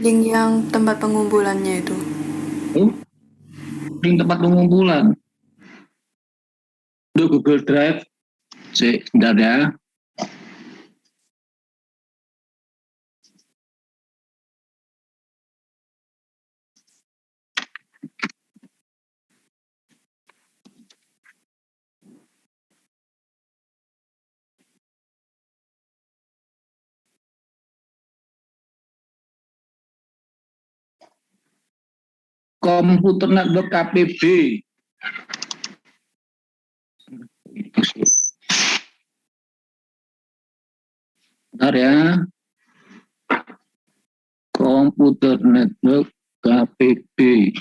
Link yang tempat pengumpulannya itu. Oh, link tempat pengumpulan. Untuk Google Drive, sebentar ya. Komputer Network KPB. Bentar ya. Komputer Network KPB.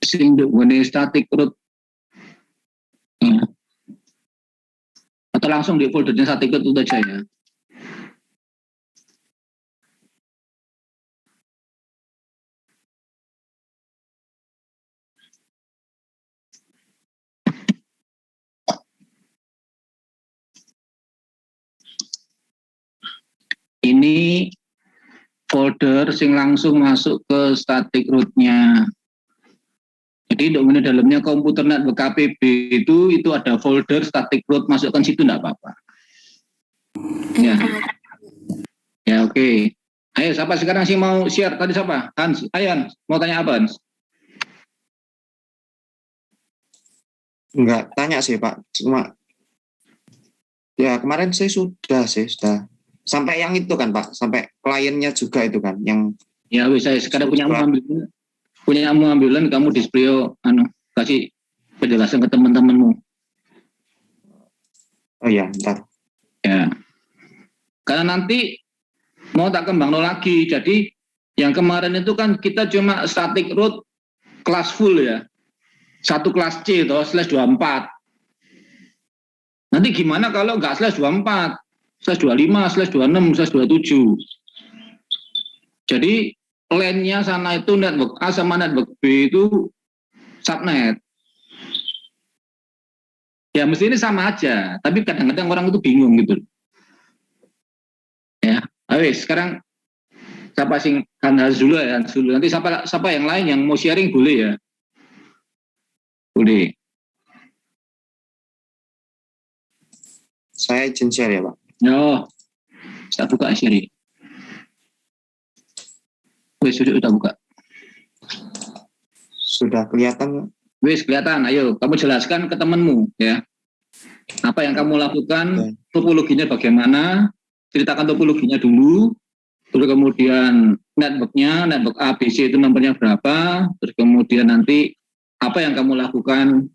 Sing duweni static root. Atau langsung di foldernya static root itu aja ya. Ini folder sing langsung masuk ke static root-nya. Jadi untuk dalamnya komputer network KPB itu ada folder static root, masukkan situ enggak apa-apa. Ya. Ya oke. Okay. Ayo siapa sekarang sih mau share? Tadi siapa? Hans. Ayo Hans, mau tanya apa Hans? Enggak tanya sih Pak, cuma ya kemarin saya sudah sampai yang itu kan Pak, sampai kliennya juga itu kan yang ya wis saya sekarang punya ambilan kamu display kasih penjelasan ke teman-temanmu. Oh ya, bentar. Ya. Karena nanti mau tak kembang lagi. Jadi yang kemarin itu kan kita cuma static root kelas full ya. Satu kelas C atau /24. Nanti gimana kalau nggak /24, /25, /26, /27. Jadi LAN-nya sana itu network A sama network B itu subnet. Ya mesti ini sama aja, tapi kadang-kadang orang itu bingung gitu. Ya, ayo sekarang siapa sing Hans dulu ya, Hans dulu. Nanti siapa yang lain yang mau sharing boleh ya. Boleh. Saya izin share ya Pak. Yo, saya buka share. Wes sudah buka. Sudah kelihatan? Wes kelihatan. Ayo, kamu jelaskan ke temanmu ya. Apa yang kamu lakukan? Topologinya bagaimana? Ceritakan topologinya dulu. Terus kemudian networknya, network A, B, C itu nomornya berapa? Terus kemudian nanti apa yang kamu lakukan?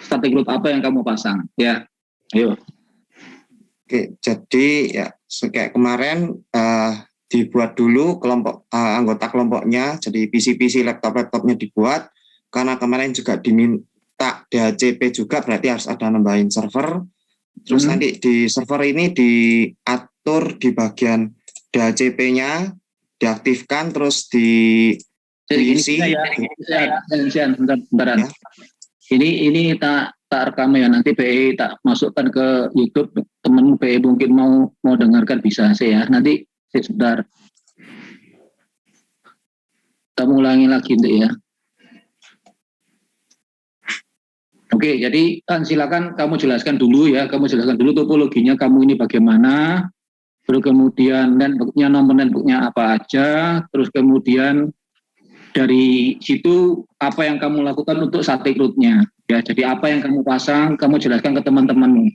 Static root apa yang kamu pasang? Ya, ayo. Oke, jadi ya kayak kemarin dibuat dulu kelompok anggota kelompoknya, jadi PC laptop-laptopnya dibuat, karena kemarin juga diminta DHCP juga, berarti harus ada nambahin server. Terus nanti di server ini diatur di bagian DHCP-nya, diaktifkan, terus diisi. Bentar. Ya. Ini tak rekam ya, nanti BE tak masukkan ke YouTube. Temenmu BE mungkin mau dengarkan bisa sih ya. Nanti sebentar. Kita ulangi lagi nanti ya. Oke, jadi silakan kamu jelaskan dulu ya. Kamu jelaskan dulu topologinya kamu ini bagaimana. Terus kemudian networknya, nomor networknya apa aja. Terus kemudian dari situ apa yang kamu lakukan untuk static root-nya. Ya, jadi apa yang kamu pasang, kamu jelaskan ke teman-temanmu.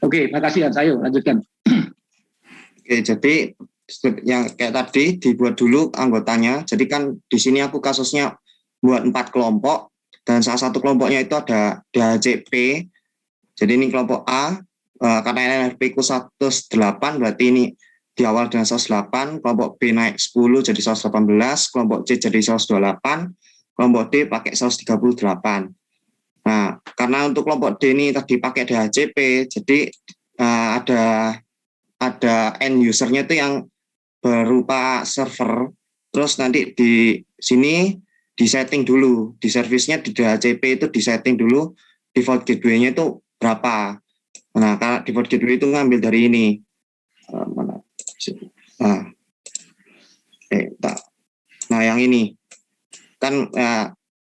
Oke, makasih Hans. Ayo lanjutkan. Oke, jadi yang kayak tadi dibuat dulu anggotanya. Jadi kan di sini aku kasusnya buat 4 kelompok dan salah satu kelompoknya itu ada DHCP. Jadi ini kelompok A karena NRP ku 108 berarti ini di awal dengan 108, kelompok B naik 10 jadi 118, kelompok C jadi 128, kelompok D pakai 138. Nah, karena untuk kelompok D ini tadi pakai DHCP, jadi ada end usernya itu yang berupa server, terus nanti di sini disetting dulu, di servisnya di DHCP itu disetting dulu default gateway-nya itu berapa. Nah, karena default gateway itu ngambil dari ini. Nah, yang ini kan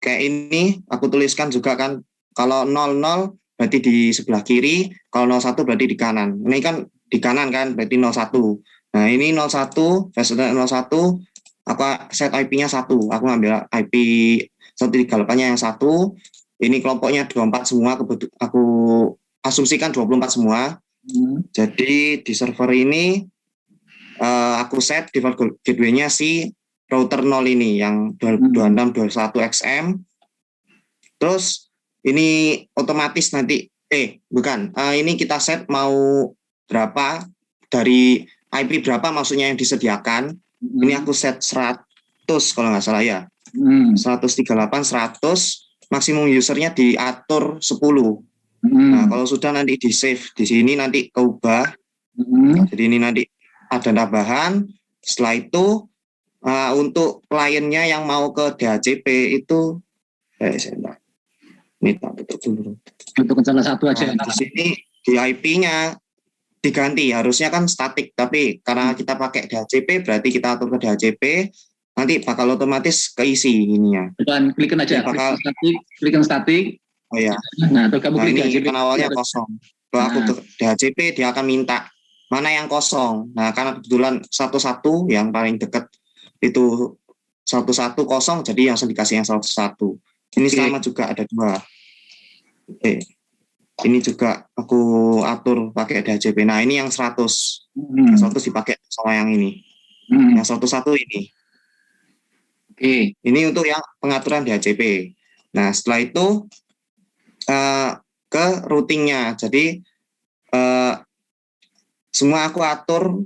kayak ini aku tuliskan juga kan, kalau 00 berarti di sebelah kiri, kalau 01 berarti di kanan. Ini kan di kanan kan, berarti 01. Nah, ini 01, versi 01, aku set IP-nya 1. Aku ngambil IP 138-nya yang 1. Ini kelompoknya 24 semua, aku asumsikan 24 semua. Jadi di server ini aku set default gateway-nya si router 0 ini yang 2621XM. Terus ini otomatis nanti ini kita set mau berapa, dari IP berapa maksudnya yang disediakan. Ini aku set 100 kalau nggak salah ya. 138 100, maksimum usernya diatur 10. Nah, kalau sudah nanti di save di sini nanti keubah. Jadi ini nanti ada tambahan. Setelah itu untuk kliennya yang mau ke DHCP itu ini tak tutup dulu. Untuk salah satu aja. Di sini di IP-nya diganti, harusnya kan statik, tapi karena kita pakai DHCP berarti kita atur ke DHCP, nanti bakal otomatis keisi ininya. Dan klikin aja, klikin statik. Oh ya. Nah, terus kamu klik DHCP. Kan awalnya kosong. Kalau aku ke DHCP dia akan minta mana yang kosong. Nah, karena kebetulan 11 yang paling dekat itu 11 kosong, jadi langsung dikasih yang 101. Ini sama juga ada 2. Ini juga aku atur pakai DHCP. Nah, ini yang 100. Yang 100 dipakai sama yang ini. Yang 101 ini. Ini untuk yang pengaturan DHCP. Nah, setelah itu ke routingnya. Jadi semua aku atur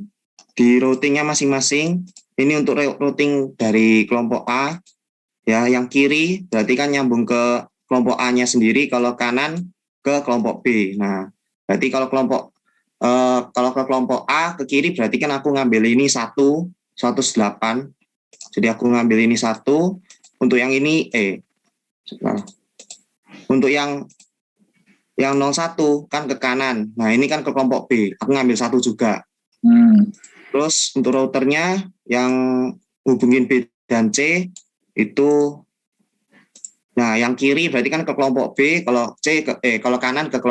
di routingnya masing-masing. Ini untuk routing dari kelompok A. Ya, yang kiri berarti kan nyambung ke kelompok A-nya sendiri, kalau kanan ke kelompok B. Nah, berarti kalau ke kelompok A ke kiri berarti kan aku ngambil ini 108. Jadi aku ngambil ini 1. Untuk yang ini untuk yang 01 kan ke kanan. Nah, ini kan ke kelompok B. Aku ngambil 1 juga. Terus untuk routernya yang hubungin B dan C itu, nah yang kiri berarti kan ke kelompok B, kalau C kalau kanan ke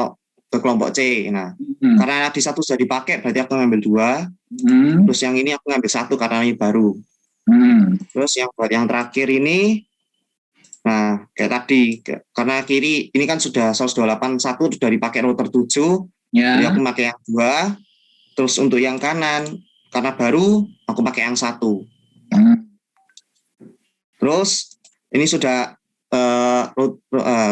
kelompok C. Nah, karena di 1 sudah dipakai berarti aku ngambil 2. Terus yang ini aku ngambil 1 karena ini baru. Terus yang buat yang terakhir ini, nah kayak tadi, karena kiri ini kan sudah 128.1 sudah dipakai router 7, jadi aku pakai yang 2. Terus untuk yang kanan karena baru aku pakai yang 1. Terus ini sudah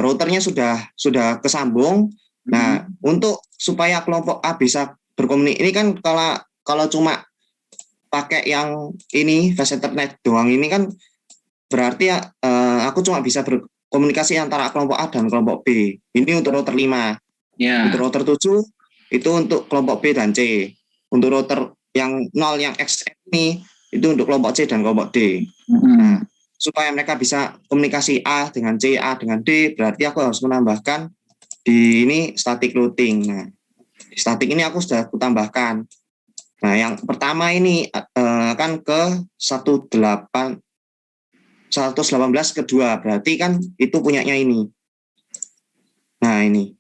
routernya sudah kesambung. Nah, untuk supaya kelompok A bisa berkomunikasi, ini kan kalau cuma pakai yang ini fast Ethernet doang, ini kan berarti aku cuma bisa berkomunikasi antara kelompok A dan kelompok B. Ini untuk router 5. Untuk router 7 itu untuk kelompok B dan C. Untuk router yang 0 yang XM ini itu untuk kelompok C dan kelompok D. Nah, supaya mereka bisa komunikasi A dengan C, A dengan D, berarti aku harus menambahkan di ini static routing. Nah, di static ini aku sudah tambahkan. Nah, yang pertama ini kan ke 118 kedua, berarti kan itu punyanya ini. Nah, ini.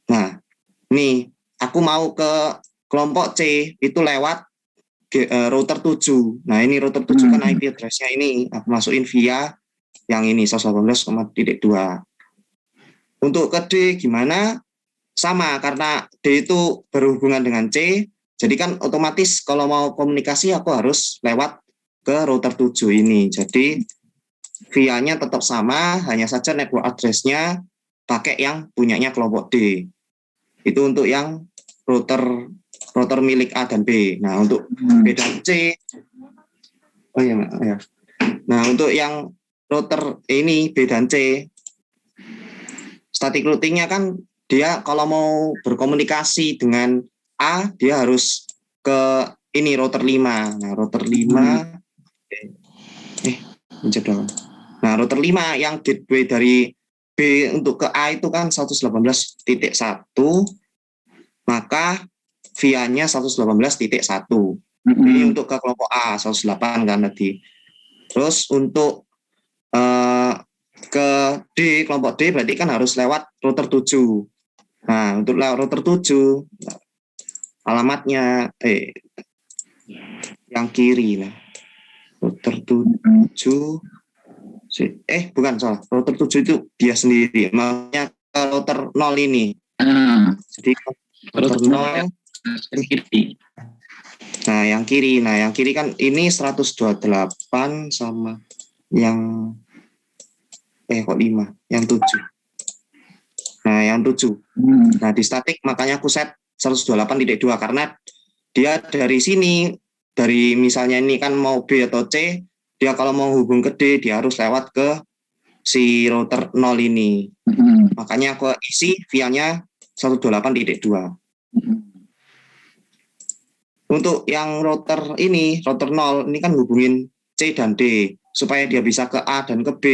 Nah, ini aku mau ke kelompok C itu lewat router 7. Nah, ini router 7 kan IP address-nya ini aku masukin via yang ini 118.2. Untuk ke D gimana? Sama, karena D itu berhubungan dengan C, jadi kan otomatis kalau mau komunikasi aku harus lewat ke router 7 ini. Jadi via-nya tetap sama, hanya saja network address-nya pakai yang punyanya kelompok D. Itu untuk yang router milik A dan B. Nah, untuk B dan C, Nah, untuk yang router ini B dan C, static routingnya kan dia kalau mau berkomunikasi dengan A, dia harus ke ini router 5. Nah, router 5 mencet dong. Nah, router 5 yang gateway dari B untuk ke A itu kan 118.1, maka via-nya 118.1. Ini untuk ke kelompok A 108 kan tadi. Terus untuk ke D, kelompok D berarti kan harus lewat router 7. Nah, untuk lewat router 7 alamatnya yang kiri lah. Router 7 bukan, salah. Router 7 itu dia sendiri. Maksudnya ke router 0 ini. Jadi router 0 kiri. Nah, yang kiri kan ini 128 sama yang kok 5, yang 7. Nah, yang 7. Nah, di statik makanya aku set 128.2 karena dia dari sini, dari misalnya ini kan mau B atau C, dia kalau mau hubung ke D, dia harus lewat ke si router 0 ini. Makanya aku isi via-nya 128.2. Untuk yang router 0 ini kan hubungin C dan D supaya dia bisa ke A dan ke B.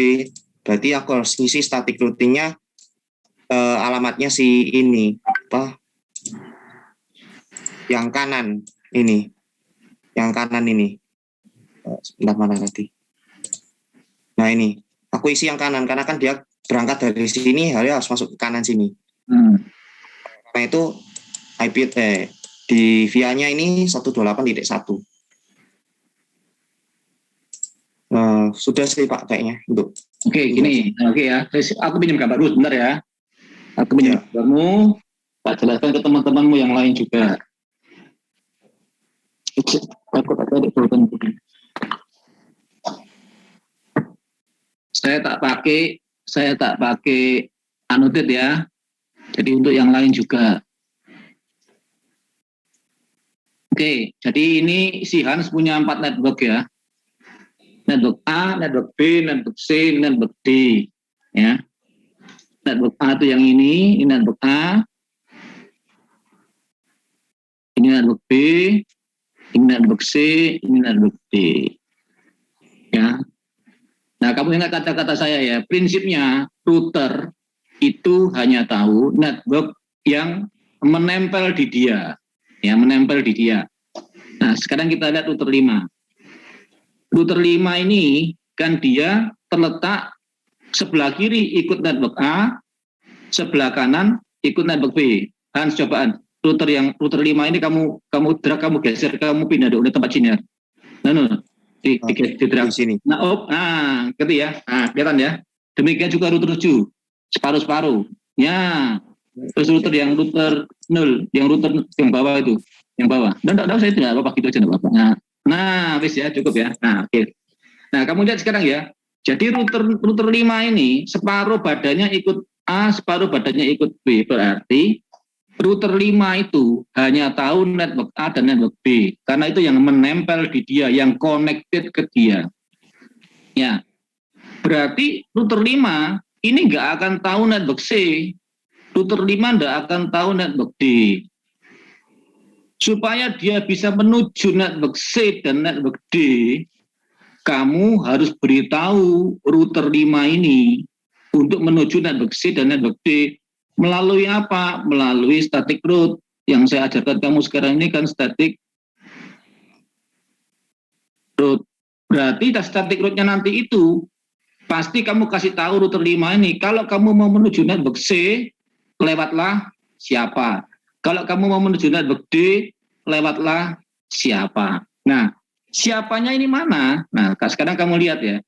Berarti aku harus ngisi static routingnya alamatnya si ini yang kanan ini. Yang kanan ini. Sebentar, mana tadi? Nah, ini. Aku isi yang kanan karena kan dia berangkat dari sini harus masuk ke kanan sini. Karena itu IP di via-nya ini 128.1. Sudah sih Pak kayaknya untuk. Oke, gini. Oke ya. Aku pinjam gambar dulu sebentar ya. Aku pinjam gambarmu. Pak jelaskan ke teman-temanmu yang lain juga. Saya tak pakai annotate ya. Jadi untuk yang lain juga. Oke, jadi ini si Hans punya 4 network ya. Network A, network B, network C, network D. Ya. Network A itu yang ini network A. Ini network B, ini network C, ini network D. Ya. Nah, kamu ingat kata-kata saya ya, prinsipnya router itu hanya tahu network yang menempel di dia. Ya, menempel di dia. Nah, sekarang kita lihat router 5. Router 5 ini kan dia terletak sebelah kiri ikut network A, sebelah kanan ikut network B. Hans, cobaan. Router 5 ini kamu drag, kamu geser, kamu pindah dulu tempat sini ya. Nah, di drag. Sini. Nah, gitu ya. Nah, kelihatan ya. Demikian juga router 7, separuh-separuh. Ya. Terus router 0, yang router yang bawah itu, yang bawah. Dan enggak tahu saya tidak apa-apa gitu aja enggak apa-apa. Nah, wis ya, cukup ya. Nah, oke. Nah, kamu lihat sekarang ya. Jadi router 5 ini separuh badannya ikut A, separuh badannya ikut B. Berarti router 5 itu hanya tahu network A dan network B. Karena itu yang menempel di dia, yang connected ke dia. Ya. Berarti router 5 ini nggak akan tahu network C. Router 5 nggak akan tahu network D. Supaya dia bisa menuju network C dan network D, kamu harus beritahu router 5 ini untuk menuju network C dan network D melalui apa? Melalui static route. Yang saya ajarkan kamu sekarang ini kan static route. Berarti static route-nya nanti itu pasti kamu kasih tahu router 5 ini, kalau kamu mau menuju network C, lewatlah siapa. Kalau kamu mau menuju network D, lewatlah siapa. Nah, siapanya ini mana? Nah, sekarang kamu lihat ya.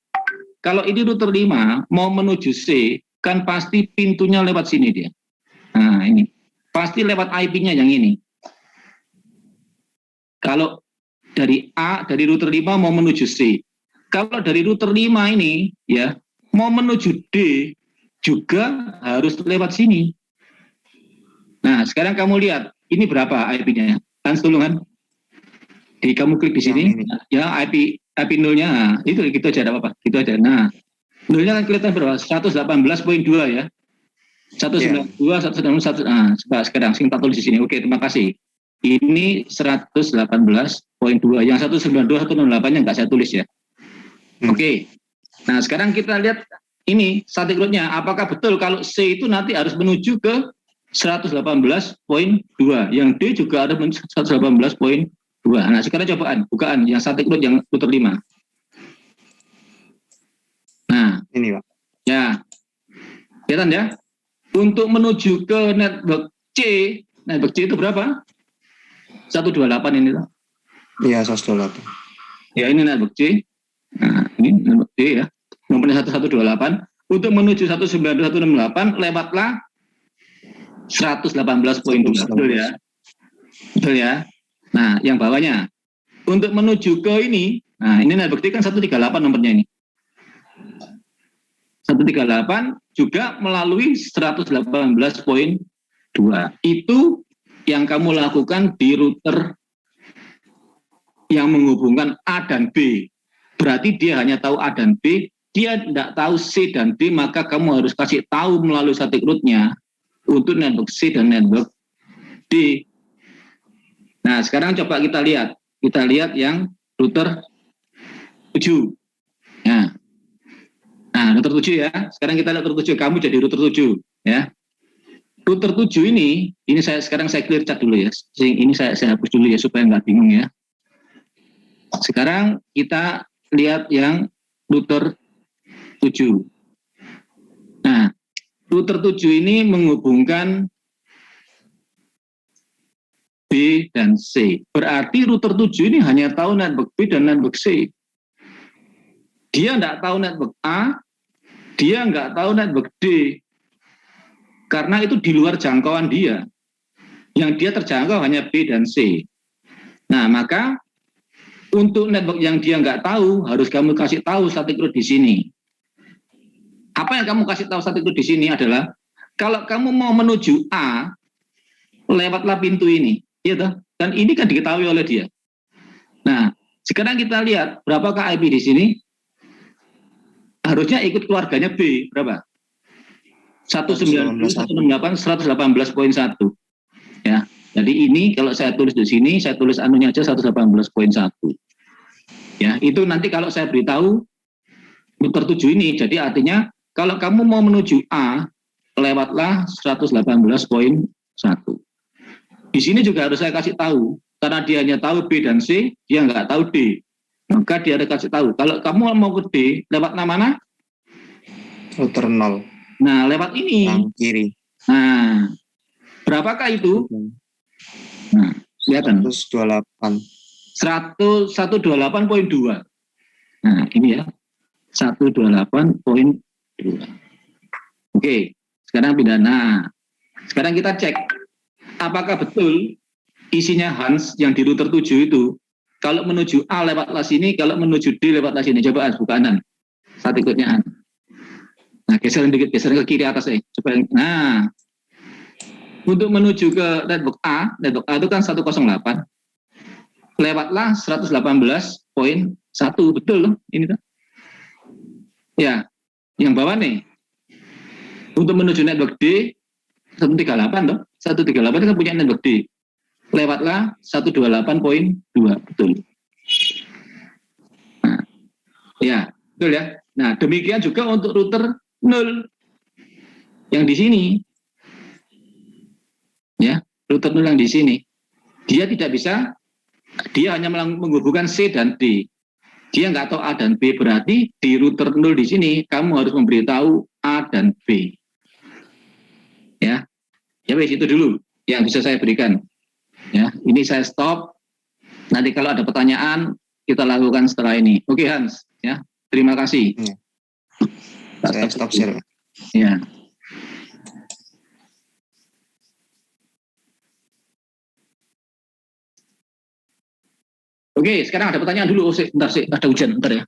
Kalau ini router 5 mau menuju C, kan pasti pintunya lewat sini dia. Nah, ini. Pasti lewat IP-nya yang ini. Kalau dari A, dari router 5 mau menuju C. Kalau dari router 5 ini, ya, mau menuju D, juga harus lewat sini. Nah, sekarang kamu lihat, ini berapa IP-nya? Kan tolong kan? Jadi kamu klik di sini, ya IP 0-nya, nah, itu gitu aja, ada apa-apa, gitu aja. Nah, 0-nya kan kelihatan berapa? 118.2 ya. 192, 191. Nah, sekarang sing tak tulis di sini. Oke, terima kasih. Ini 118.2. Yang 192, 168 yang nggak saya tulis ya. Oke. Nah, sekarang kita lihat ini static load-nya. Apakah betul kalau C itu nanti harus menuju ke 118.2. Yang D juga ada 118.2. Nah, sekarang bukaan yang static load yang router 5. Nah, Ini Pak. ya. Kelihatan ya? Untuk menuju ke network C itu berapa? 128 ini. Iya, 128. Ya, ini network C. Nah, ini network D ya. Nomornya 1128. Untuk menuju 192.168 lewatlah 118.2. Betul ya? Betul ya? Nah, yang bawahnya. Untuk menuju ke ini, nah ini network D kan 138 nomornya ini. 138 juga melalui 118.2. Itu yang kamu lakukan di router yang menghubungkan A dan B. Berarti dia hanya tahu A dan B, dia tidak tahu C dan D, maka kamu harus kasih tahu melalui static root-nya untuk network C dan network D. Nah, sekarang coba kita lihat. Kita lihat yang router 7. Nah, router 7 ya. Sekarang kita lihat router 7. Kamu jadi router 7 ya. Router 7 ini sekarang saya clear chat dulu ya. Ini saya hapus dulu ya supaya nggak bingung ya. Sekarang kita lihat yang router 7. Nah, router 7 ini menghubungkan B dan C. Berarti router 7 ini hanya tahu network B dan network C. Dia nggak tahu network A, dia nggak tahu network D. Karena itu di luar jangkauan dia. Yang dia terjangkau hanya B dan C. Nah, maka untuk network yang dia nggak tahu, harus kamu kasih tahu static root di sini. Apa yang kamu kasih tahu static root di sini adalah, kalau kamu mau menuju A, lewatlah pintu ini. Ya toh? Dan ini kan diketahui oleh dia. Nah, sekarang kita lihat, berapakah IP di sini? Harusnya ikut keluarganya B, berapa? 192.168, 118.1. Ya. Jadi ini kalau saya tulis di sini, saya tulis anunya aja 118.1. Ya, itu nanti kalau saya beritahu router 7 ini, jadi artinya kalau kamu mau menuju A, lewatlah 118.1. Di sini juga harus saya kasih tahu, karena dia hanya tahu B dan C, dia nggak tahu D. Maka dia harus kasih tahu, kalau kamu mau ke D, lewat mana? Router 0. Nah, lewat ini. Yang kiri. Nah, berapakah itu? Nah, kelihatan. 128. 128.2. Nah, ini ya. 128.2. Oke, sekarang pindah. Nah, sekarang kita cek apakah betul isinya Hans yang di router 7 itu kalau menuju A lewatlah sini, kalau menuju D lewatlah sini. Coba Hans buka kanan. Saat ikutnya Hans. Nah, geser dikit, geser ke kiri atas ya. Coba. Nah, untuk menuju ke network A itu kan 108. Lewatlah 118.1, betul loh ini tuh. Ya, yang bawah nih. Untuk menuju network D 138 loh. 138 kan punya network D. Lewatlah 128.2, betul. Nah, ya, betul ya. Nah, demikian juga untuk router 0 yang di sini. Ya, router 0 yang di sini. Dia tidak bisa, dia hanya menghubungkan C dan D. Dia nggak tahu A dan B, berarti di router 0 di sini kamu harus memberitahu A dan B. Ya, ya wes itu dulu yang bisa saya berikan. Ya, ini saya stop. Nanti kalau ada pertanyaan kita lakukan setelah ini. Oke Hans, ya terima kasih. Saya stop share. Ya. Oke, sekarang ada pertanyaan dulu. Oh, bentar sih, ada hujan, bentar ya.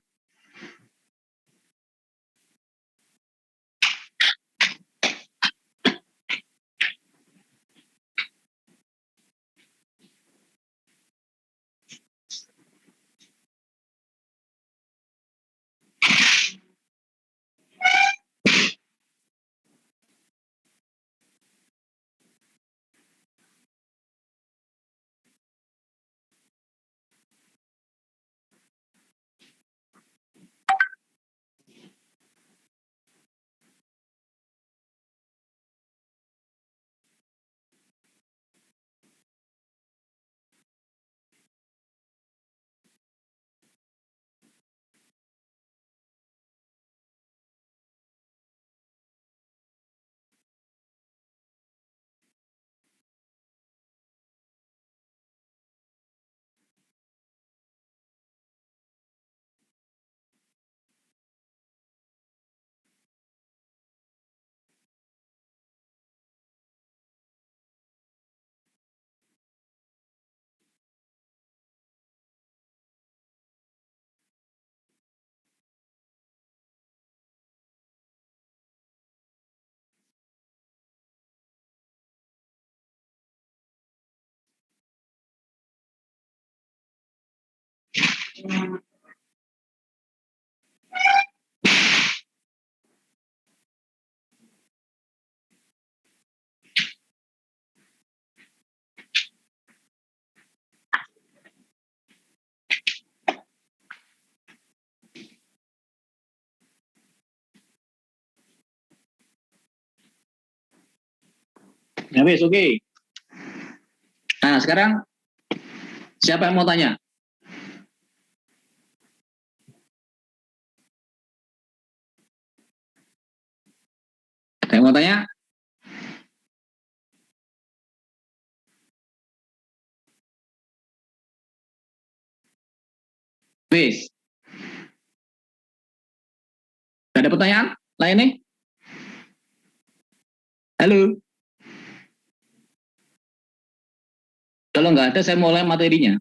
Ya wes, oke. Nah, sekarang siapa yang mau tanya? Ada yang mau tanya? Wes. Ada pertanyaan lain nih? Halo. Kalau nggak ada, saya mulai materinya.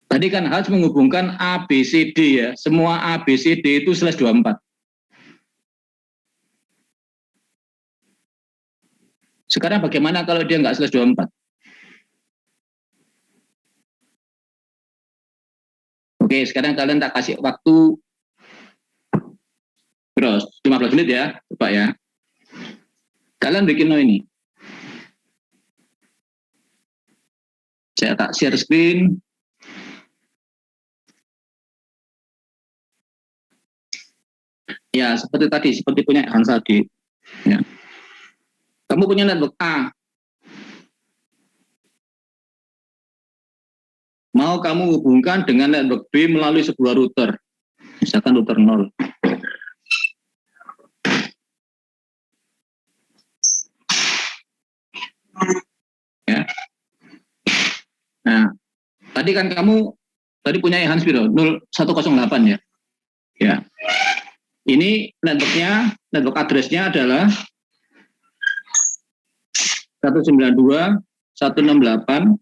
Tadi kan harus menghubungkan A, B, C, D ya. Semua A, B, C, D itu slash 24. Sekarang bagaimana kalau dia nggak slash 24? Oke, sekarang kalian tak kasih waktu terus 15 menit ya, coba ya. Kalian bikin ini. Saya tak share screen. Ya, seperti tadi, seperti punya Hans tadi. Ya. Kamu punya network A. Mau kamu hubungkan dengan network B melalui sebuah router. Misalkan router 0. Ya. Nah, tadi kan kamu tadi punya Hans Biro 0108 ya. Ya. Ini networknya, network address-nya adalah 192 168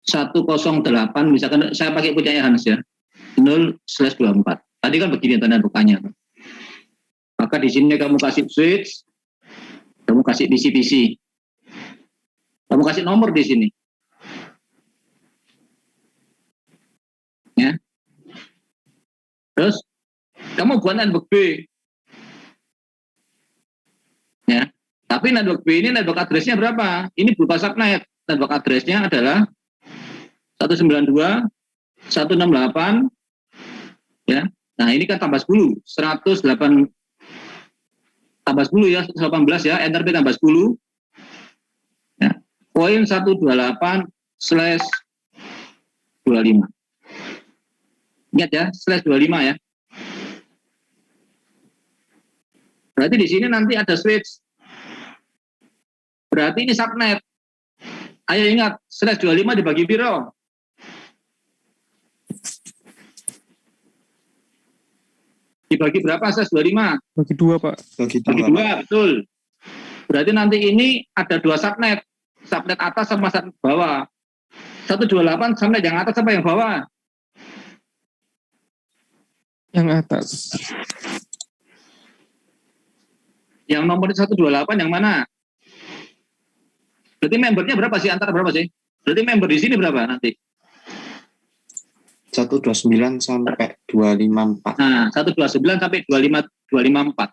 108, misalkan saya pakai punya Hans ya, 0/24. Tadi kan begini tanda network-nya. Maka di sini kamu kasih switch, kamu kasih PC, kamu kasih nomor di sini. Ya. Terus kamu buat network B. Ya. Tapi network B ini network address-nya berapa? Ini berupa subnet. Network address-nya adalah 192 168 ya. Nah, ini kan tambah 10, 108 tambah 10 ya, 118 ya, enter P tambah 10. Ya. Poin 128/25. Ingat ya, /25 ya. Berarti di sini nanti ada switch. Berarti ini subnet. Ayo ingat, /25 dibagi piro? Dibagi berapa /25? Bagi 2, Pak. Bagi Bagi 2. 2, betul. Berarti nanti ini ada 2 subnet. Subnet atas sama subnet bawah. 128 subnet yang atas apa yang bawah? Yang atas. Yang nomor 128 yang mana? Berarti membernya berapa sih? Antara berapa sih? Berarti member di sini berapa nanti? 129 sampai 254. Nah, 129 sampai 254.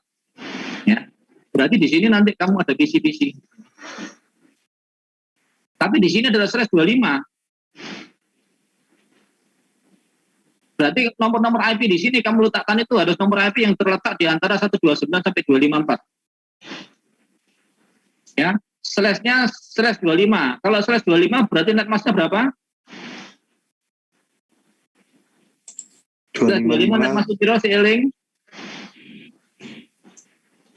Ya. Berarti di sini nanti kamu ada PC. Tapi di sini adalah /25. Berarti nomor-nomor IP di sini kamu letakkan itu harus nomor IP yang terletak di antara 129 sampai 254. Ya, /nya /25. Kalau /25 berarti netmasknya berapa? 25 netmask piro seeling?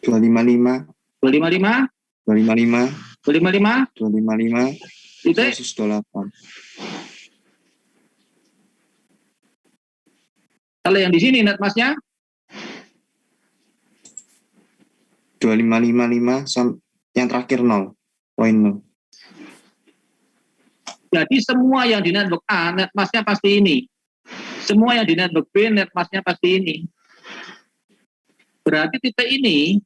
255 255 255 255 255 titik 128. Kalau yang di sini netmasknya 2555 yang terakhir 0. Poin 0. jadi semua yang di network A netmasknya pasti ini. Semua yang di network B netmasknya pasti ini. Berarti titik ini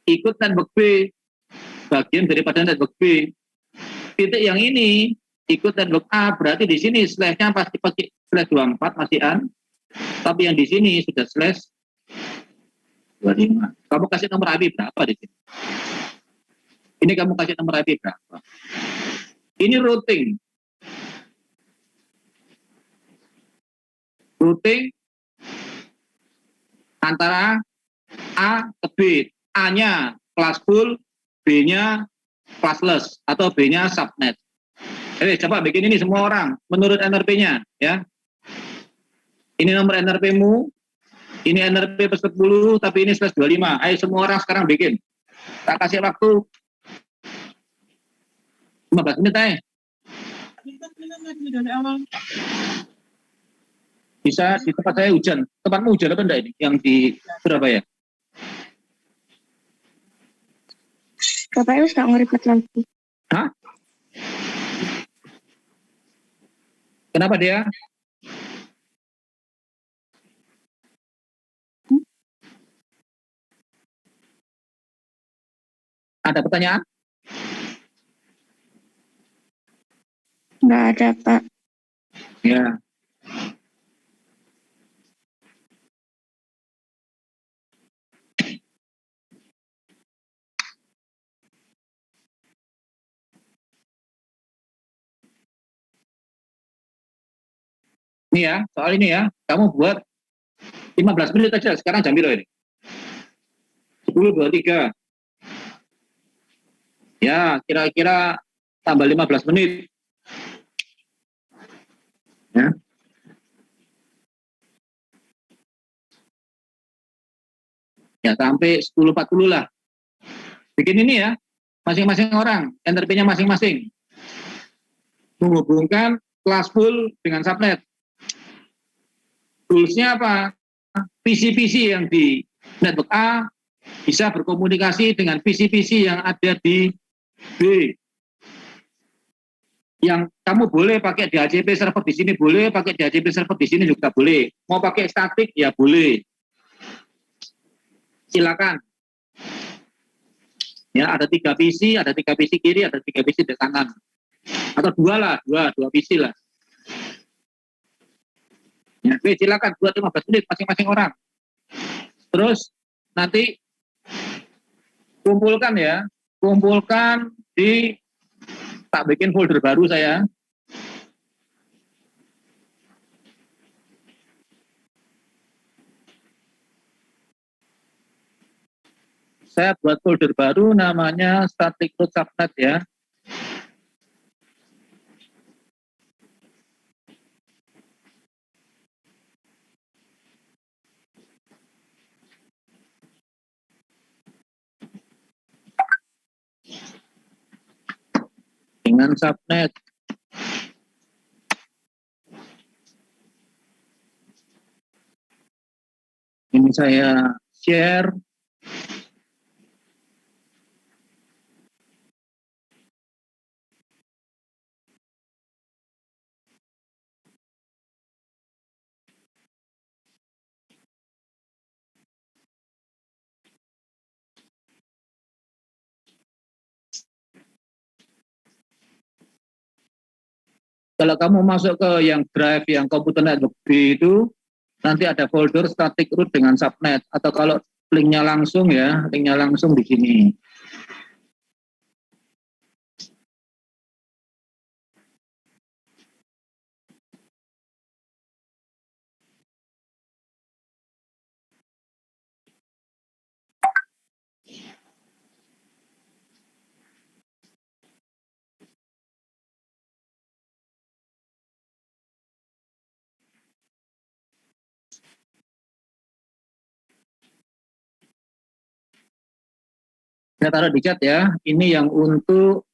ikut network B, bagian daripada network B. Titik yang ini ikut network A, berarti di sini /nya pasti pakai /24 masih an. Tapi yang di sini sudah /25. Kamu kasih nomor IP berapa di sini? Ini kamu kasih nomor IP berapa? Ini routing. Routing antara A ke B. A-nya kelas full, B-nya classless atau B-nya subnet. Jadi coba bikin ini semua orang menurut NRP-nya ya. Ini nomor NRP-mu, ini NRP plus 10, tapi ini plus 25. Ayo semua orang sekarang bikin. Tak kasih waktu 15 menit aja. Bisa di tempat saya hujan. Tempatmu hujan apa enggak ini? Yang di Surabaya? Bapaknya suka ngeripet lagi. Hah? Kenapa dia? Ada pertanyaan? Nggak ada, Pak. Ya. Ini ya, soal ini ya. Kamu buat 15 menit aja. Sekarang jam berapa ini? 10.23. Ya, kira-kira tambah 15 menit. Ya. Ya, sampai 10.40 lah. Bikin ini ya, masing-masing orang, NRP-nya masing-masing. Menghubungkan kelas full dengan subnet. Toolsnya apa? PC-PC yang di network A bisa berkomunikasi dengan PC-PC yang ada di B. Yang kamu boleh pakai DHCP server di sini boleh, pakai DHCP server di sini juga boleh. Mau pakai statik ya boleh. Silakan. Ya, ada 3 PC, ada 3 PC kiri, ada 3 PC di kanan. Atau dua PC lah. Ya, oke, silakan buat 15 menit masing-masing orang. Terus nanti kumpulkan ya, kumpulkan di, tak bikin folder baru saya. Saya buat folder baru namanya static root subnet ya. Dengan subnet. Ini saya share. Kalau kamu masuk ke yang drive yang komputer network B itu, nanti ada folder static root dengan subnet. Atau kalau linknya langsung ya, linknya langsung di sini. Saya taruh di chat ya. Ini yang untuk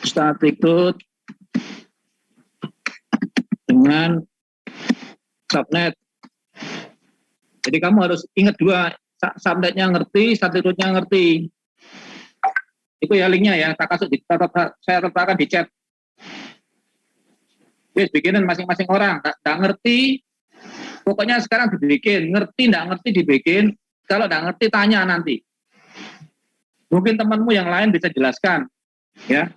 static root dengan subnet. Jadi kamu harus ingat dua, subnetnya ngerti, static rootnya ngerti. Itu ya linknya ya, saya letakkan di chat. Wis bikinin masing-masing orang, nggak ngerti, pokoknya sekarang dibikin, ngerti nggak ngerti dibikin, kalau nggak ngerti tanya nanti. Mungkin temanmu yang lain bisa jelaskan, ya.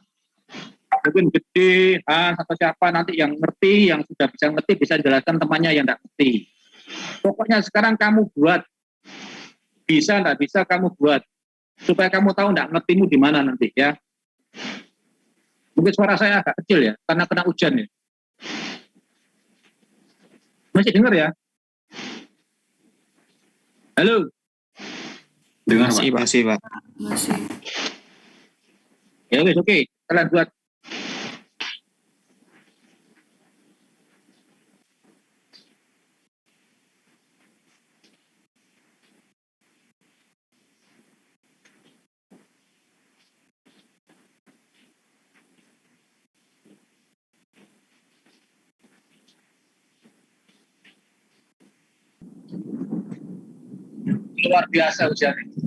Mungkin gede, atau siapa nanti yang ngerti, yang sudah bisa ngerti bisa jelaskan temannya yang nggak ngerti. Pokoknya sekarang kamu buat, bisa nggak bisa kamu buat, supaya kamu tahu nggak ngertimu di mana nanti ya. Mungkin suara saya agak kecil ya, karena kena hujan ya. Masih dengar ya? Halo? Dengar Pak. Terima kasih Pak. Masih. Ya wes oke. Kalian buat. Luar biasa ujiannya.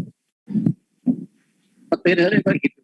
Petir hari begitu.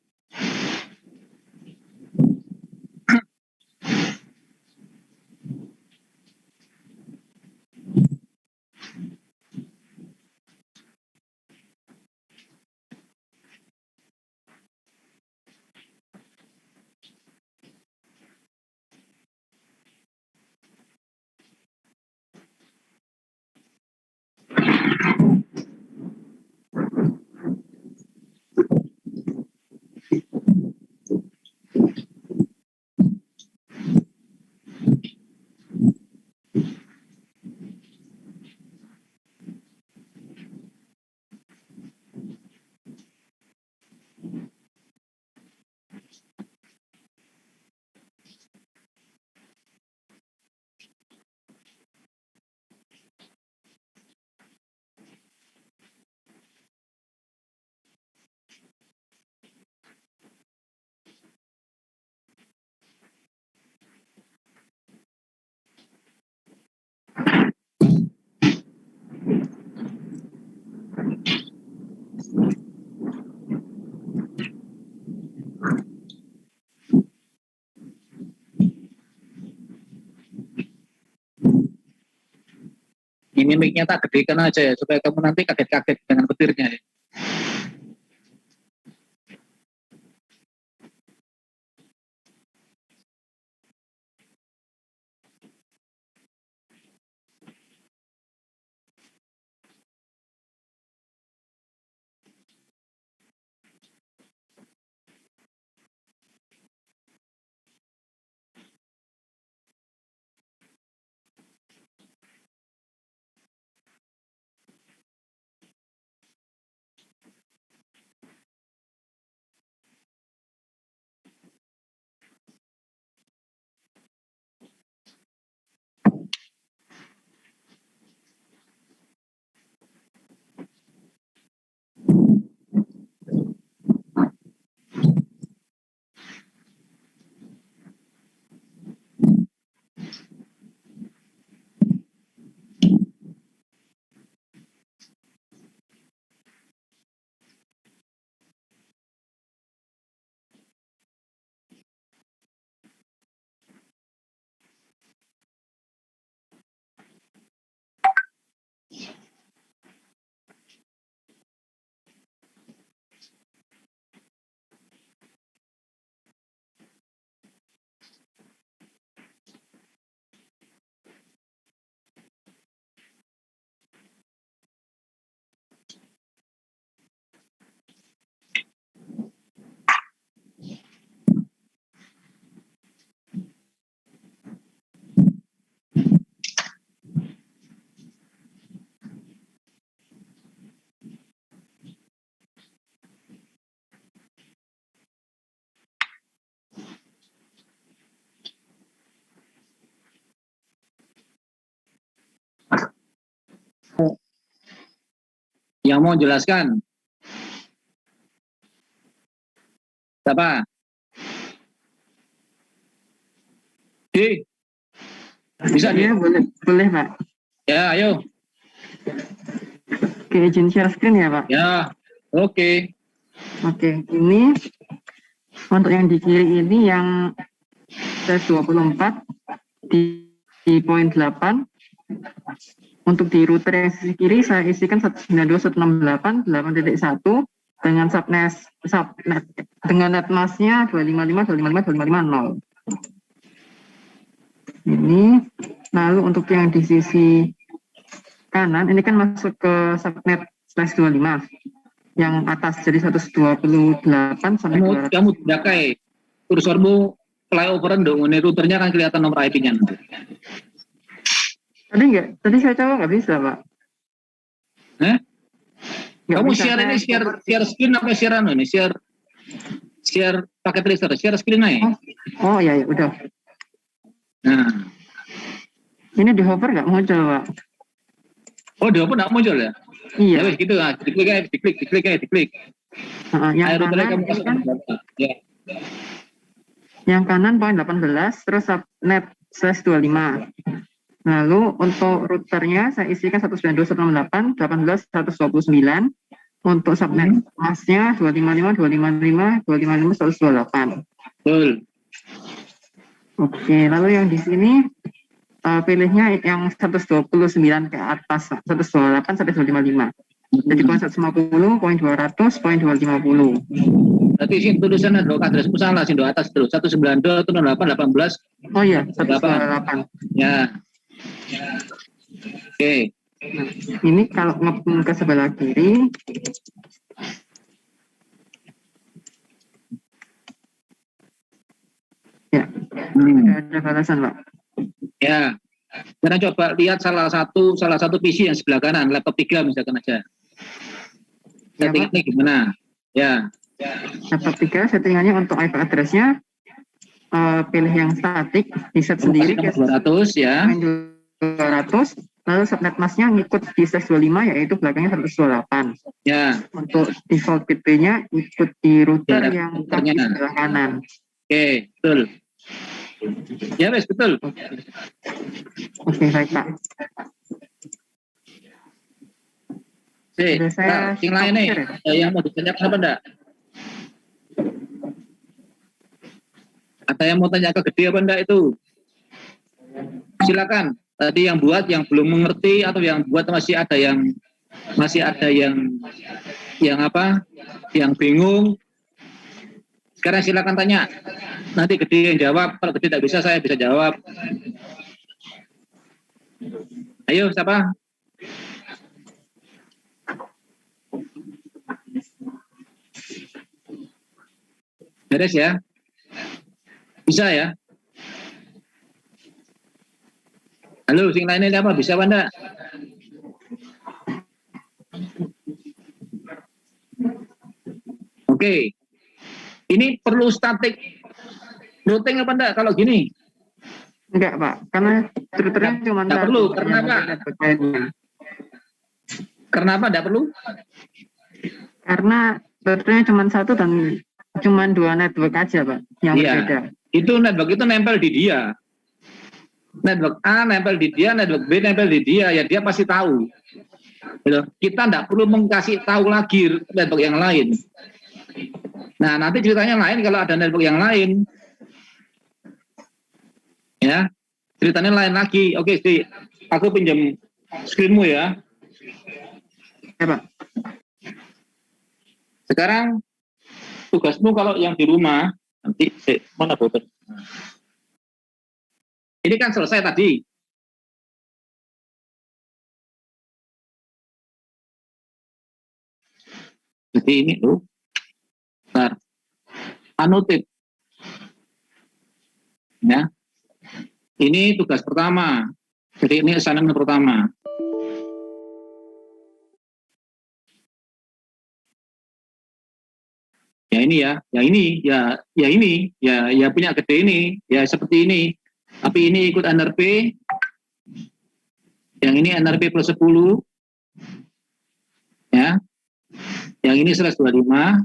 Ini mic-nya tak gedekan aja ya supaya kamu nanti kaget-kaget dengan petirnya ya. Yang mau jelaskan? Siapa? Bisa Ya, boleh Pak. Ya, ayo. Oke, izin share screen ya Pak. Ya, oke. Oke, ini untuk yang di kiri ini yang tes 24 di poin 8. Untuk di router yang sisi kiri saya isikan 192.168.8.1 dengan subnet dengan netmasknya 255.255.255.0. Ini lalu untuk yang di sisi kanan ini kan masuk ke subnet /25 yang atas jadi 128 sampai 200. Kamu dakai kursormu flyover dong, ini routernya kan kelihatan nomor IP-nya nanti. Tadi saya coba nggak bisa Pak. Nggak Kamu bisa, share saya ini share screen apa share anu ini? Share pakai tracer, share screen aja. Oh ya, ya udah. Nah, Ini di hover nggak muncul, Pak? oh dia pun nggak muncul ya? Iya. Ya wes gitu, nah, diklik. Yang Air kanan kamu ini kasih kan, berapa? Ya. yang kanan poin 18, terus subnet /25. Lalu untuk routernya saya isikan 192.168, 18, 129. Untuk subnet masnya 255, 255, 255, 128. Betul. Oke, lalu yang di sini pilihnya yang 129 ke atas, 128 sampai 255. Jadi poin 150, poin 200, poin 250. Berarti sih tulisannya dok adresmu salah sih dok atas terus 192 18 18. Oh iya, 128. Ya. Oke. Nah, ini kalau ngepung ke sebelah kiri, ya, ada balasan, Pak. Ya. Sekarang coba lihat salah satu PC yang sebelah kanan, laptop 3 misalkan aja. Ya, Settingannya gimana? Ya. Laptop 3 settingannya untuk IP address-nya pilih yang statik, di set sendiri ke 200 ya. 200, lalu subnet masnya ngikut di slash 25 yaitu belakangnya 128. Ya. Untuk default PP-nya ikut di router Ya, yang routernya. di sebelah kanan. Oke, betul. Ya, wes betul. Oke, baik Pak. Sudah saya yang lain nih, share, ya? yang mau ditanyakan apa enggak? Ada yang mau tanya ke gede apa enggak itu? Silakan. Tadi yang buat yang belum mengerti atau yang buat masih ada yang apa? Yang bingung. Sekarang silakan tanya. Nanti gede yang jawab. Kalau gede tidak bisa, saya bisa jawab. Ayo, siapa? Beres ya? Bisa ya? Halo, sing lainnya apa? Bisa apa enggak? Oke. Ini perlu static routing apa enggak kalau gini? Enggak Pak, karena routernya cuma enggak satu. perlu, karena apa? Karena apa enggak perlu? Karena routernya cuma satu dan cuma 2 network aja Pak, yang berbeda. Itu network itu nempel di dia. Network A nempel di dia, network B nempel di dia, ya dia pasti tahu. Kita enggak perlu mengkasih tahu lagi network yang lain. Nah, nanti ceritanya lain kalau ada network yang lain. Ya, ceritanya lain lagi. Oke, Sti, aku pinjam screenmu ya. Ya Pak. Sekarang tugasmu kalau yang di rumah, nanti mana botol? Ini kan selesai tadi. Jadi ini tuh, bentar, annotate. Ya, ini tugas pertama. Jadi ini assignment pertama. Ya ini ya punya gede ini, ya seperti ini. Tapi ini ikut NRP. Yang ini NRP plus 10. Ya. Yang ini /25.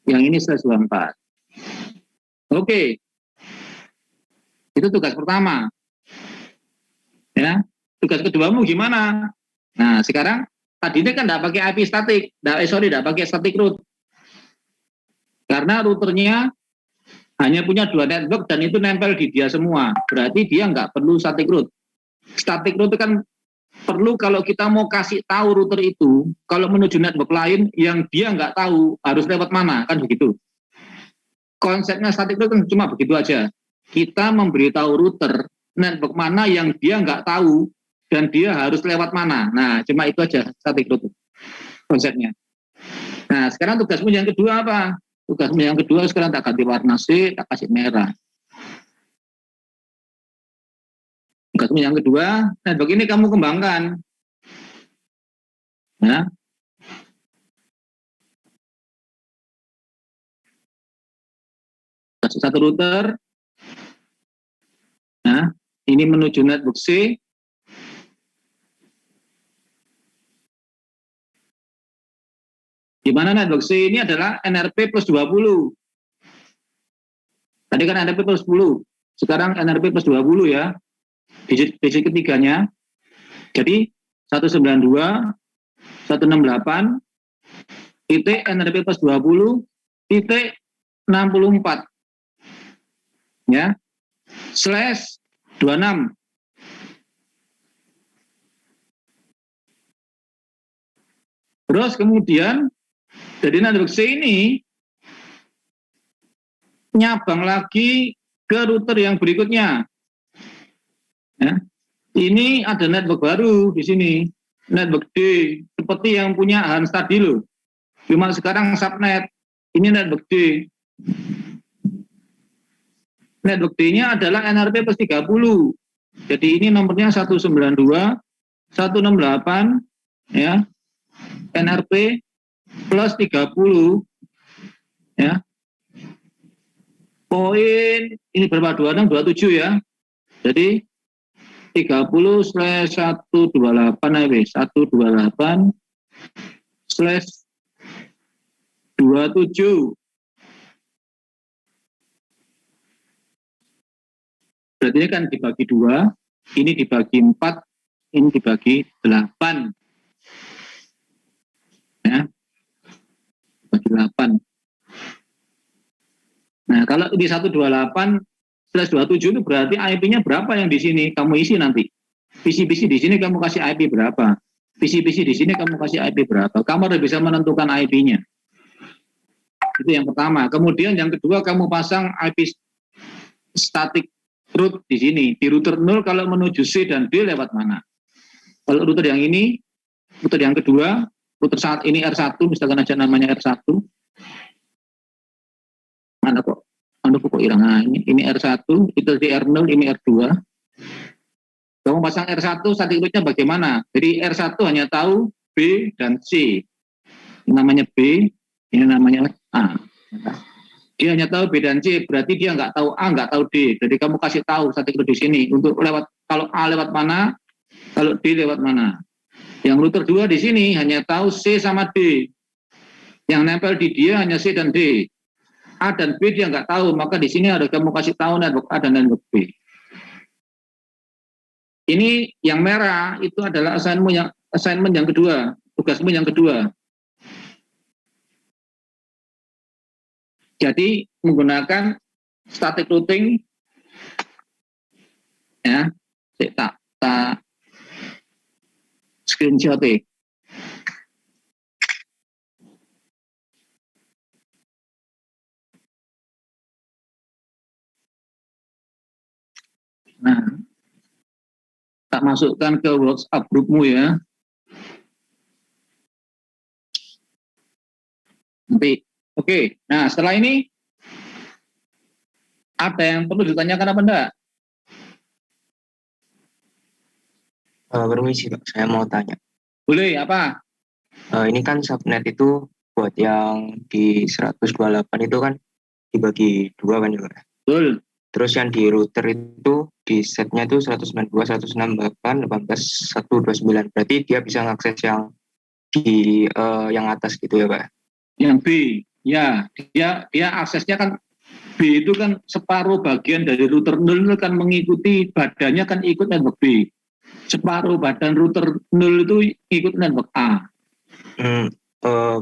Yang ini /24. Oke. Itu tugas pertama. Ya. Tugas keduamu gimana? Nah, sekarang tadinya kan enggak pakai IP statik, enggak pakai static root. Karena routernya hanya punya 2 network dan itu nempel di dia semua. Berarti dia nggak perlu static root. Static root itu kan perlu kalau kita mau kasih tahu router itu, kalau menuju network lain yang dia nggak tahu harus lewat mana, kan begitu. Konsepnya static root kan cuma begitu aja. Kita memberitahu router network mana yang dia nggak tahu dan dia harus lewat mana. Nah, cuma itu aja static root konsepnya. Nah, sekarang tugasmu yang kedua apa? Tugasmu yang kedua sekarang tak ganti warna C, tak kasih merah. Tugasmu yang kedua, network ini kamu kembangkan. Ya. satu router. Nah, ini menuju network C. Di mana network C ini adalah NRP plus 20. Tadi kan NRP plus 10. Sekarang NRP plus 20 ya. Digit ketiganya. Jadi 192, 168, titik NRP plus 20, titik 64. Ya. Slash 26. Terus kemudian dari network C ini nyabang lagi ke router yang berikutnya. Ya. Ini ada network baru di sini, network D, seperti yang punya Hans tadi loh. Cuma sekarang subnet. Ini network D. Network D-nya adalah NRP plus 30. Jadi ini nomornya 192, 168, ya. NRP plus 30, ya. Poin ini berapa? 26, 27 ya. Jadi 30/128 slash 27. Berarti ini kan dibagi 2, ini dibagi 4, ini dibagi 8. Ya. Bagi 8. Nah, kalau ini 128/27 itu berarti IP-nya berapa yang di sini kamu isi nanti. PC-PC di sini kamu kasih IP berapa. PC-PC di sini kamu kasih IP berapa. Kamu harus bisa menentukan IP-nya. Itu yang pertama. Kemudian yang kedua kamu pasang IP static root di sini. Di router 0 kalau menuju C dan D lewat mana. Kalau router yang ini, router yang kedua, router saat ini R1, misalkan aja namanya R1. Mana kok? Anu kok irang. Nah, ini R1, itu di R0, ini R2. Kamu pasang R1 static rootnya bagaimana? Jadi R1 hanya tahu B dan C. Ini namanya B, ini namanya A. Dia hanya tahu B dan C, berarti dia nggak tahu A, nggak tahu D. Jadi kamu kasih tahu static root di sini untuk lewat, kalau A lewat mana, kalau D lewat mana. Yang router 2 di sini hanya tahu C sama D. Yang nempel di dia hanya C dan D. A dan B dia nggak tahu, maka di sini harus kamu kasih tahu network A dan network B. Ini yang merah itu adalah assignment yang kedua, tugasmu yang kedua. Jadi menggunakan static routing, ya, tak screenshot. Nah, tak masukkan ke WhatsApp grupmu ya. Nanti, oke. Nah, setelah ini ada yang perlu ditanyakan apa enggak? Permisi Pak, saya mau tanya. Boleh, apa? Ini kan subnet itu buat yang di 128 itu kan dibagi 2 kan ya Pak? Betul. Terus yang di router itu di setnya itu 192, 168, 18, 129. Berarti dia bisa mengakses yang di yang atas gitu ya Pak? Yang B, ya, dia aksesnya kan B itu kan separuh bagian dari router 0 itu kan mengikuti badannya kan ikut network B. Separuh badan router 0 itu ikut network A.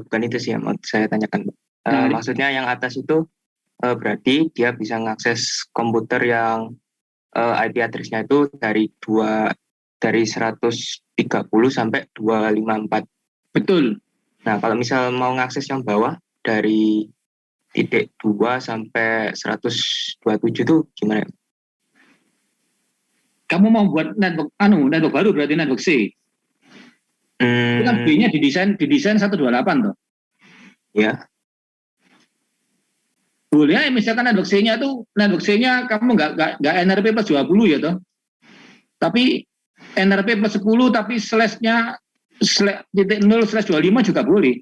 Bukan itu sih yang mau saya tanyakan. Maksudnya yang atas itu berarti dia bisa mengakses komputer yang IP address-nya itu dari 130 sampai 254. Betul. Nah, kalau misal mau ngakses yang bawah dari titik 2 sampai 127 itu gimana? Kamu mau buat network baru berarti network C. Itu kan B-nya didesain 128 toh. Ya. Boleh, misalkan network C-nya kamu nggak NRP plus 20 ya toh. Tapi NRP plus 10 tapi slash-nya titik 0/25 juga boleh.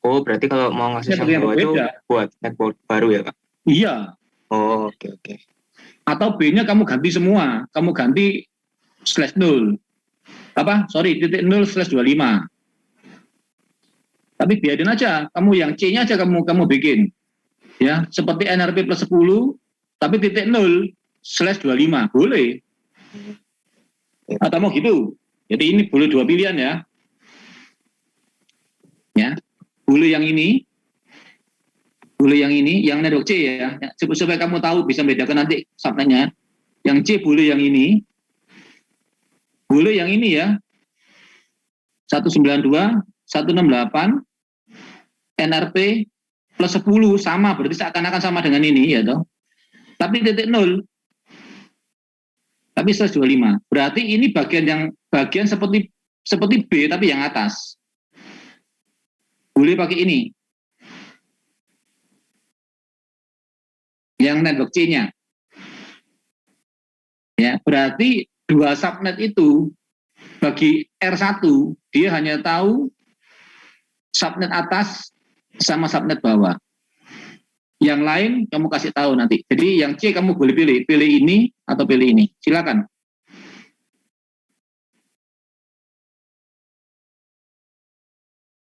Oh, berarti kalau mau ngakses yang bawah itu buat network baru ya Pak? Iya. Oh, oke. Atau B-nya kamu ganti semua. Kamu ganti /0. Titik 0/25. Tapi biarin aja. Kamu yang C-nya aja kamu bikin. Ya, seperti NRP plus 10, tapi titik 0/25. Boleh. Atau mau gitu. Jadi ini boleh dua pilihan ya. Ya, boleh yang ini, yang network C ya, supaya kamu tahu bisa bedakan nanti subnetnya. Yang C boleh yang ini, ya, 192, 168, NRP plus 10 sama, berarti seakan-akan sama dengan ini ya toh. Tapi titik 0, tapi 125. Berarti ini bagian seperti B tapi yang atas. Boleh pakai ini. Yang network C-nya. Ya, berarti dua subnet itu bagi R1 dia hanya tahu subnet atas sama subnet bawah. Yang lain kamu kasih tahu nanti. Jadi yang C kamu boleh pilih ini atau pilih ini. Silakan.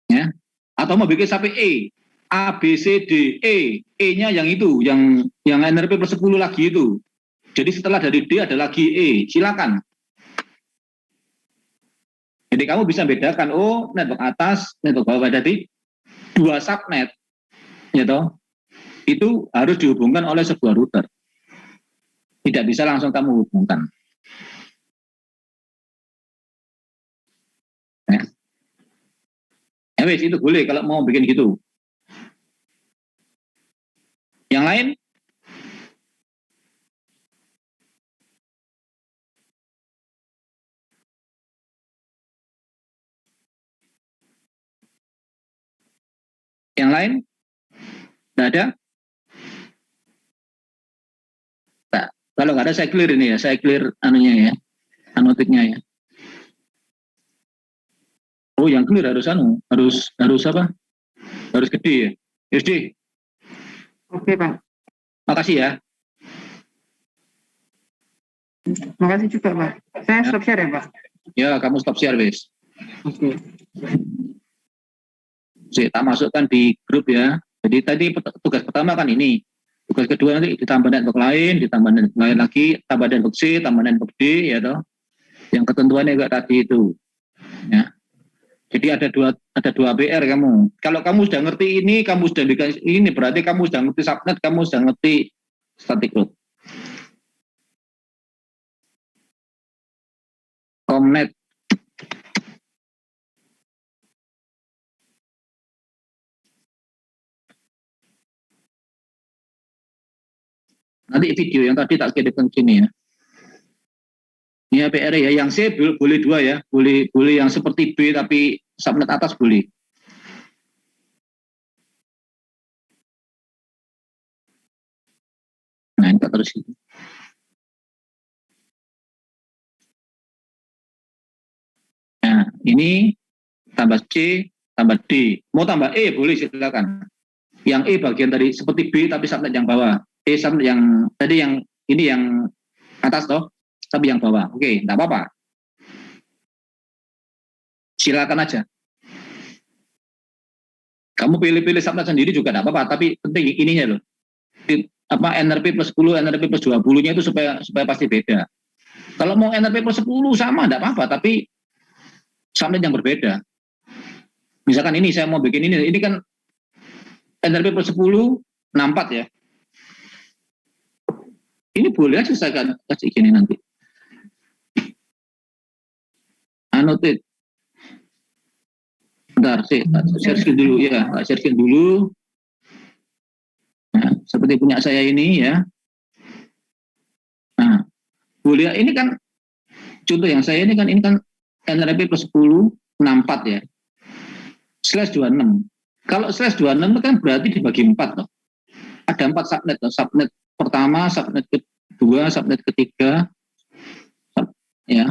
Ya. Atau mau bikin sampai E. A, B, C, D, E. E-nya yang itu, yang NRP plus 10 lagi itu. Jadi setelah dari D ada lagi E. Silakan. Jadi kamu bisa bedakan, oh network atas, network bawah. Jadi dua subnet, ya toh, itu harus dihubungkan oleh sebuah router. Tidak bisa langsung kamu hubungkan. Ya. Itu boleh kalau mau bikin gitu. Yang lain? Yang lain? Tidak ada? Nah, kalau nggak ada saya clear ini ya, saya clear anunya ya, anotiknya ya. Oh, yang clear harus harus apa? Harus gede ya. SD. Oke, Pak. Makasih ya. Makasih juga, Pak. Saya stop share ya, Pak. Ya, kamu stop share, wes. Oke. Saya tak masukkan di grup ya. Jadi tadi tugas pertama kan ini. Tugas kedua nanti ditambah network lain, ditambah network lain lagi, tambah network C, tambah network D, ya toh. Yang ketentuannya juga tadi itu. Ya. Jadi ada dua PR kamu. Kalau kamu sudah ngerti ini, kamu sudah bikin ini, berarti kamu sudah ngerti subnet, kamu sudah ngerti static root. Comnet. Nanti video yang tadi tak kirimkan sini ya. Ini PR ya, yang C boleh dua ya, boleh yang seperti B tapi subnet atas boleh. Nah, ini terus itu. Nah, ini tambah C, tambah D. Mau tambah E boleh silakan. Yang E bagian tadi seperti B tapi subnet yang bawah. E subnet yang tadi yang ini yang atas toh, tapi yang bawah. Oke, enggak apa-apa. Silakan aja. Kamu pilih-pilih subnet sendiri juga enggak apa-apa, tapi penting ininya loh. NRP plus 10, NRP plus 20-nya itu supaya pasti beda. Kalau mau NRP plus 10 sama enggak apa-apa, tapi subnet yang berbeda. Misalkan ini saya mau bikin ini kan NRP plus 10 64 ya. Ini boleh aja saya kasih gini nanti. Anotate. Bentar, share dulu ya, share dulu. Nah, seperti punya saya ini ya. Nah, boleh ini kan contoh yang saya ini kan NRP plus 10 64 ya. /26. Kalau /26 kan berarti dibagi 4 loh. Ada 4 subnet loh. Subnet pertama, subnet kedua, subnet ketiga. Ya.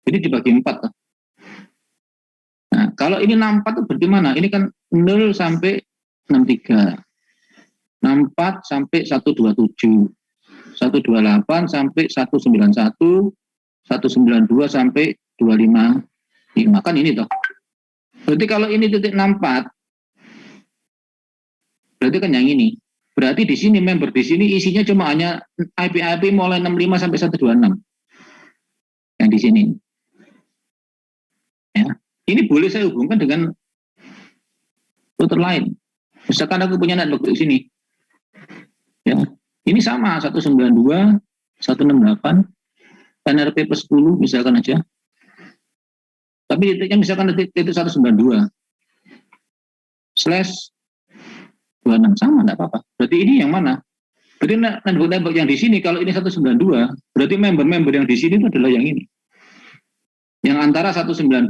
Ini dibagi 4 loh. Nah, kalau ini 64 itu berarti mana? Ini kan 0 sampai 63. 64 sampai 127, 128 sampai 191, 192 sampai 255. Kan ini toh. Berarti kalau ini titik 64, berarti kan yang ini. Berarti di sini member di sini isinya cuma hanya IP mulai 65 sampai 126. Yang di sini. Ya. Ini boleh saya hubungkan dengan router lain. Misalkan aku punya network di sini. Ya. Ini sama 192, 168, NRP plus 10 misalkan aja. Tapi titiknya misalkan titik 192 slash 26 sama enggak apa-apa. Berarti ini yang mana? Berarti network yang di sini kalau ini 192, berarti member-member yang di sini itu adalah yang ini. Yang antara 193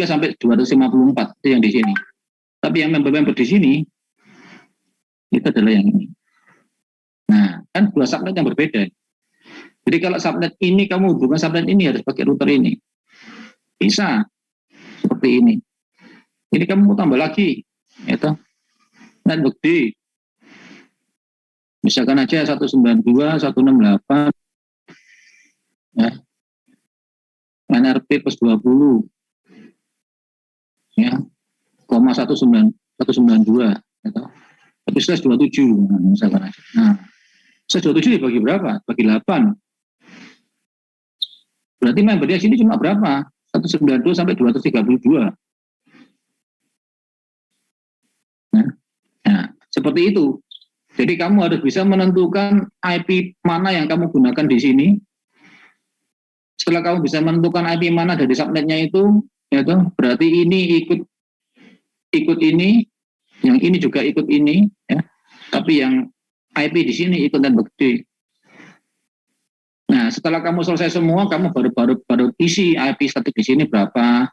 sampai 254 itu yang di sini. Tapi yang member-member di sini itu adalah yang ini. Nah, kan dua subnet yang berbeda. Jadi kalau subnet ini kamu hubungkan subnet ini harus pakai router ini. Bisa seperti ini. Ini kamu mau tambah lagi, itu network D. Misalkan aja 192, 168, ya. NRP plus 20, ya, 192, gitu. Tapi slash 27, misalkan aja. Nah, slash 27 dibagi berapa? Bagi 8. Berarti membernya sini cuma berapa? 192 sampai 232. Nah, seperti itu. Jadi kamu harus bisa menentukan IP mana yang kamu gunakan di sini. Setelah kamu bisa menentukan IP mana dari subnetnya itu, yaitu berarti ini ikut ini, yang ini juga ikut ini, ya. Tapi yang IP di sini ikut network D. Nah, setelah kamu selesai semua, kamu baru isi IP statik di sini berapa,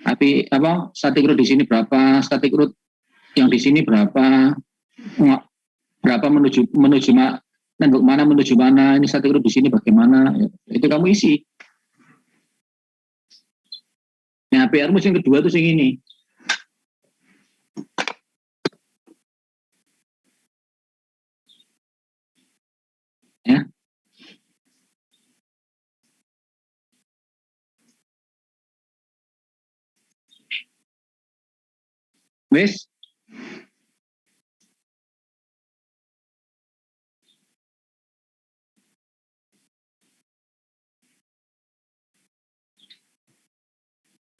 IP statik root di sini berapa, statik root yang di sini berapa menuju network mana menuju mana, ini statik root di sini bagaimana, ya. Itu kamu isi. Nah, PR-mu yang kedua itu yang ini. Ya. Wes.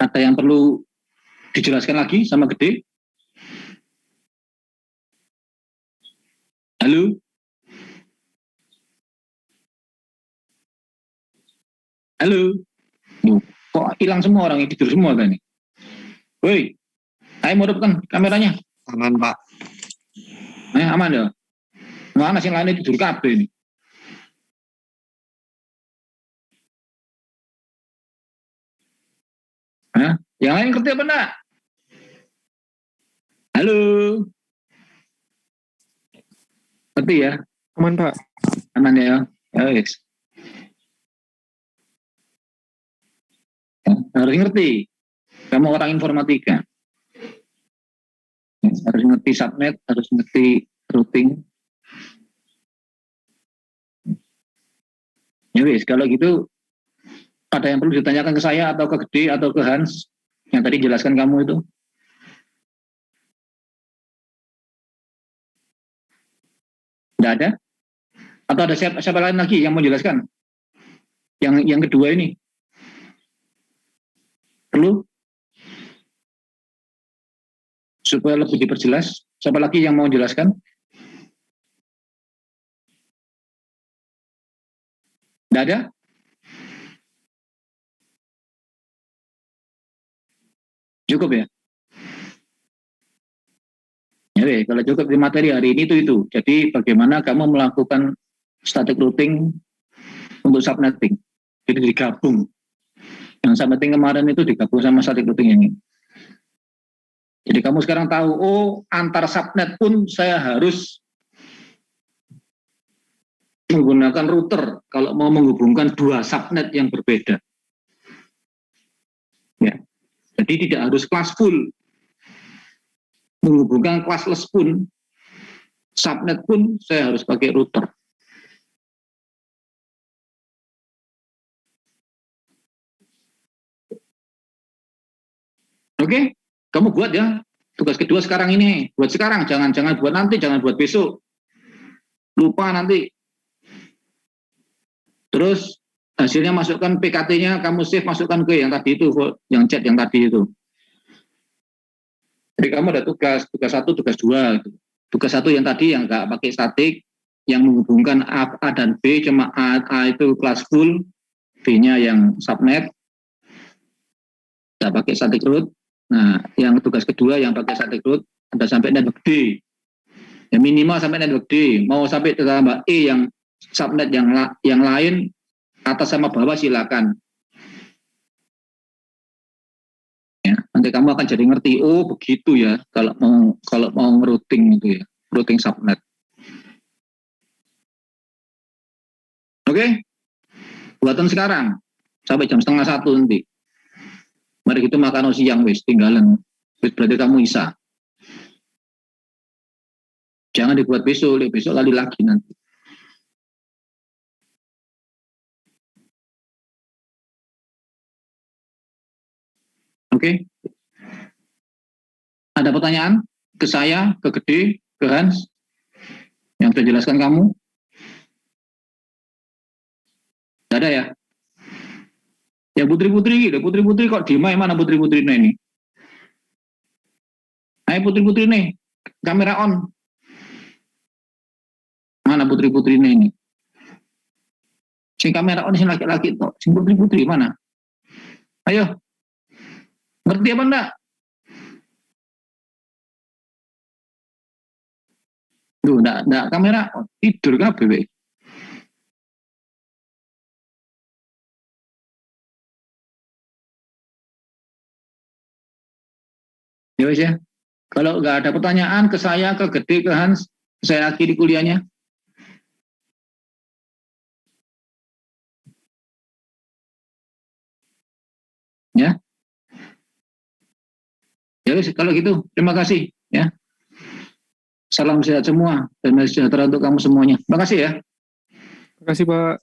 Ada yang perlu dijelaskan lagi sama Gede? Halo? Halo? Kok hilang semua orang yang tidur semua kan nih? Woi, ayo modupkan kameranya. Aman, Pak. Aman ya? Mana sih lainnya tidur kabeh nih? Yang lain ngerti apa enggak? Halo? Ngerti ya? Aman, Pak. Aman ya? Ya, yes. Harus ngerti. Kamu orang informatika. Harus ngerti subnet, harus ngerti routing. Ya wis, kalau gitu ada yang perlu ditanyakan ke saya atau ke Gede atau ke Hans yang tadi jelaskan kamu itu? Tidak ada? Atau ada siapa lain lagi yang mau jelaskan? Yang kedua ini? Perlu? Supaya lebih diperjelas. Siapa lagi yang mau jelaskan? Tidak ada? Cukup ya? Ya, kalau cukup di materi hari ini itu. Jadi bagaimana kamu melakukan static routing untuk subnetting. Jadi digabung. Yang subnetting kemarin itu digabung sama static routing ini. Jadi kamu sekarang tahu, oh antar subnet pun saya harus menggunakan router kalau mau menghubungkan dua subnet yang berbeda. Ya. Jadi tidak harus kelas full. Menghubungkan classless pun subnet pun saya harus pakai router. Oke, kamu buat ya. Tugas kedua sekarang ini, buat sekarang, jangan buat nanti, jangan buat besok. Lupa nanti. Terus hasilnya masukkan PKT-nya, kamu save, masukkan ke yang tadi itu, yang chat yang tadi itu. Jadi kamu ada tugas 1, tugas 2. Tugas 1 yang tadi yang nggak pakai statik, yang menghubungkan A dan B, cuma A itu kelas full, B-nya yang subnet, nggak pakai static root. Nah, yang tugas kedua yang pakai static root ada sampai network D. Ya minimal sampai network D. Mau sampai tambah E yang subnet yang lain atas sama bawah silakan. Ya, nanti kamu akan jadi ngerti, oh begitu ya kalau mau routing itu ya, routing subnet. Oke? Buatan sekarang sampai jam 12:30 nanti. Mari kita makan siang wis tinggalan. Wis berarti kamu isa. Jangan dibuat besok lali lagi nanti. Oke? Ada pertanyaan ke saya, ke Gede, ke Hans yang sudah jelaskan kamu? Tidak ada ya? Ya putri-putri kok diem aja, mana putri-putrinya ini? Ayo putri-putri nih, kamera on. Mana putri-putrinya ini? Sing kamera on, sing laki-laki toh, sing putri-putri mana? Ayo, ngerti apa enggak? Duh, enggak kamera on, tidur kan bebek. Ya wis ya. Kalau nggak ada pertanyaan ke saya, ke Gede, ke Hans, saya akhiri kuliahnya. Ya. Ya wis, kalau gitu terima kasih ya. Salam sehat semua dan sejahtera untuk kamu semuanya. Terima kasih ya. Terima kasih Pak.